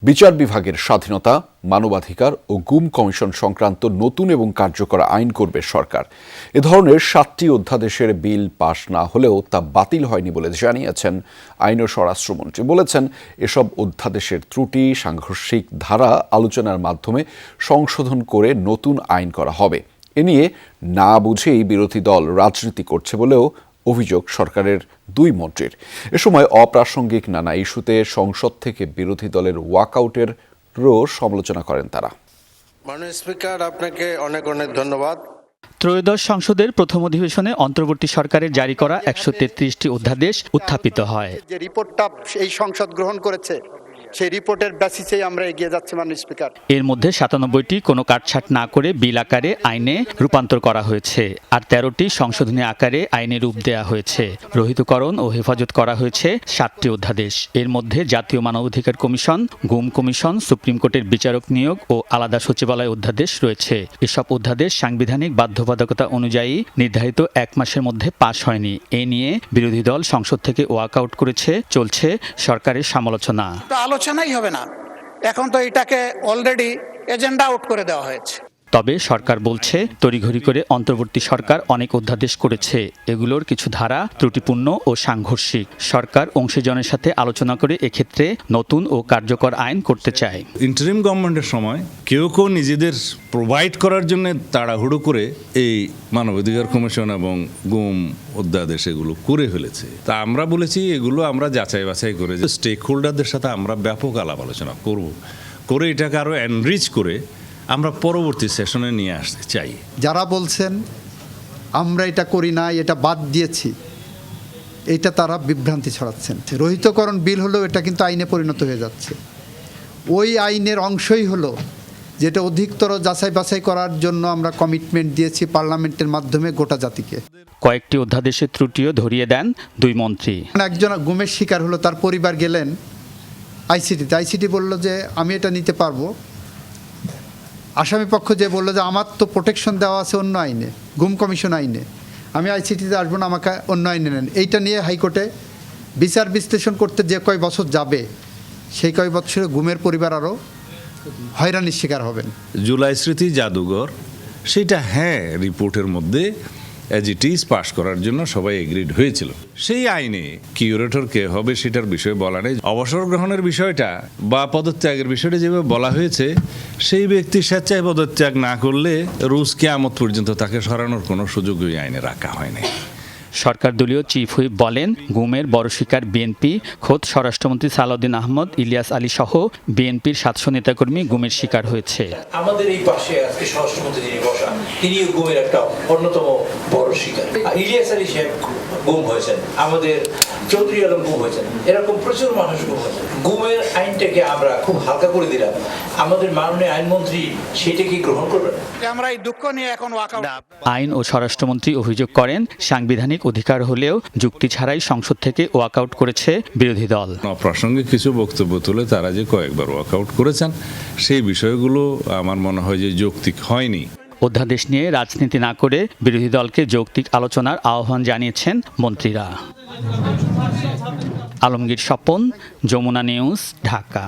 বিচার বিভাগের স্বাধীনতা, মানবাধিকার ও গুম কমিশন সংক্রান্ত নতুন এবং কার্যকর আইন করবে সরকার। এ ধরনের ৭টি অধ্যাদেশের বিল পাশ না হলেও তা বাতিল হয়নি বলে জানিয়েছেন আইন ও স্বরাষ্ট্রমন্ত্রী। বলেছেন, এসব অধ্যাদেশের ত্রুটি, সাংঘর্ষিক ধারা আলোচনার মাধ্যমে সংশোধন করে নতুন আইন করা হবে। এ নিয়ে না বুঝেই বিরোধী দল রাজনীতি করছে বলেও অভিযোগ সরকারের দুই মন্ত্রীর। এ সময় অপ্রাসঙ্গিক নানা ইস্যুতে সংসদ থেকে বিরোধী দলের ওয়াকআউটেরও সমালোচনা করেন তারা। মাননীয় স্পিকার, আপনাকে অনেক অনেক ধন্যবাদ। ত্রয়োদশ সংসদের প্রথম অধিবেশনে অন্তর্বর্তী সরকারের জারি করা ১৩৩টি অধ্যাদেশ উত্থাপিত হয়। যে রিপোর্টটা এই সংসদ গ্রহণ করেছে, সেই রিপোর্টের বেসিসেই আমরা এগিয়ে যাচ্ছি মাননীয় স্পিকার। এর মধ্যে ৯৭টি কোনো কাটছাঁট না করে বিল আকারে আইনে রূপান্তর করা হয়েছে, আর ১৩টি সংশোধনী আকারে আইনে রূপ দেয়া হয়েছে। রহিতকরণ ও হেফাজত করা হয়েছে ৭টি অধ্যাদেশ। এর মধ্যে জাতীয় মানবাধিকার কমিশন, গুম কমিশন, সুপ্রিম কোর্টের বিচারক নিয়োগ ও আলাদা সচিবালয় অধ্যাদেশ রয়েছে। এসব অধ্যাদেশ সাংবিধানিক বাধ্যবাধকতা অনুযায়ী নির্ধারিত ১ মাসের মধ্যে পাশ হয়নি। এ নিয়ে বিরোধী দল সংসদ থেকে ওয়াকআউট করেছে। চলছে সরকারের সমালোচনা। আলোচনাই হবে না, এখন তো এটাকে অলরেডি এজেন্ডা আউট করে দেওয়া হয়েছে। তবে সরকার বলছে, তড়িঘড়ি করে অন্তর্বর্তী সরকার অনেক অধ্যাদেশ করেছে। এগুলোর কিছু ধারা ত্রুটিপূর্ণ ও সাংঘর্ষিক। সরকার অংশীজনের সাথে আলোচনা করে এক্ষেত্রে নতুন ও কার্যকর আইন করতে চায়। ইন্টারিম গভর্নমেন্টের সময় কেউ নিজেদের প্রোভাইড করার জন্য তাড়াহুড়ো করে এই মানবাধিকার কমিশন এবং গুম অধ্যাদেশ এগুলো করে ফেলেছে। তা আমরা বলেছি, এগুলো আমরা যাচাই বাছাই করে স্টেক হোল্ডারদের সাথে আমরা ব্যাপক আলাপ আলোচনা করে এটাকে আরও এনরিচ করে আমরা পরবর্তী সেশনে নিয়ে আসতে চাই। যারা বলছেন আমরা এটা করি না, এটা বাদ দিয়েছি, এটা তারা বিভ্রান্তি ছড়াচ্ছেন। রহিতকরণ বিল হলেও এটা কিন্তু আইনে পরিণত হয়ে যাচ্ছে। ওই আইনের অংশই হলো যেটা অধিকতর যাচাই বাছাই করার জন্য আমরা কমিটমেন্ট দিয়েছি পার্লামেন্টের মাধ্যমে গোটা জাতিকে। কয়েকটি অধ্যাদেশের ত্রুটিও ধরিয়ে দেন দুই মন্ত্রী। একজন গুমের শিকার হলো, তার পরিবার গেলেন আইসিটি বলল যে আমি এটা নিতে পারবো। আসামি পক্ষ যে বললো যে আমার তো প্রোটেকশন দেওয়া আছে অন্য আইনে, গুম কমিশন আইনে, আমি আইসিটিতে আসবো না, আমাকে অন্য আইনে নেন। এইটা নিয়ে হাইকোর্টে বিচার বিশ্লেষণ করতে যে কয় বছর যাবে, সেই কয় বছরে গুমের পরিবার আরও হয়রানির শিকার হবেন। জুলাই স্মৃতি জাদুঘর, সেটা রিপোর্টের মধ্যে অ্যাজ ইট ইজ পাশ করার জন্য সবাই এগ্রিড হয়েছিল। সেই আইনে কিউরেটর কে হবে সেটার বিষয়ে বলা নেই। অবসর গ্রহণের বিষয়টা বা পদত্যাগের বিষয়টা যেভাবে বলা হয়েছে, সেই ব্যক্তি স্বেচ্ছায় পদত্যাগ না করলে রোজ কিয়ামত পর্যন্ত তাকে সরানোর কোনো সুযোগ ওই আইনে রাখা হয়নি। সরকার দলীয় চিফ হুইপ বলেন, গুমের বড় শিকার বিএনপি। খোদ স্বরাষ্ট্রমন্ত্রী সালাউদ্দিন আহমদ, ইলিয়াস আলী সহ বিএনপির ৭০০ নেতাকর্মী গুমের শিকার হয়েছে। আমাদের এই পাশে আজকে স্বরাষ্ট্রমন্ত্রী যিনি বসা, তিনিও গুমের একটা অন্যতম বড় শিকার। ইলিয়াস আলী সাহেব গুম হয়েছেন, আমাদের চৌধুরী আলম গুম হয়েছেন, এরকম প্রচুর মানুষ গুম হয়েছেন। গুমের আইনটাকে আমরা খুব হালকা করে দিলাম, আমাদের মাননীয় আইনমন্ত্রী সেটাকে গ্রহণ করবেন। আমরা এই দুঃখ নিয়ে এখন ওয়াকআউট। আইন ও স্বরাষ্ট্রমন্ত্রী অভিযোগ করেন, সাংবিধানিক অধিকার হলেও যুক্তি ছাড়াই সংসদ থেকে ওয়াকআউট করেছে বিরোধী দল। অপ্রাসঙ্গিক কিছু বক্তব্য তুলে তারা যে কয়েকবার ওয়াকআউট করেছেন, সেই বিষয়গুলো আমার মনে হয় যে যৌক্তিক হয়নি। অধ্যাদেশ নিয়ে রাজনীতি না করে বিরোধী দলকে যৌক্তিক আলোচনার আহ্বান জানিয়েছেন মন্ত্রীরা। আলমগীর স্বপন, যমুনা নিউজ, ঢাকা।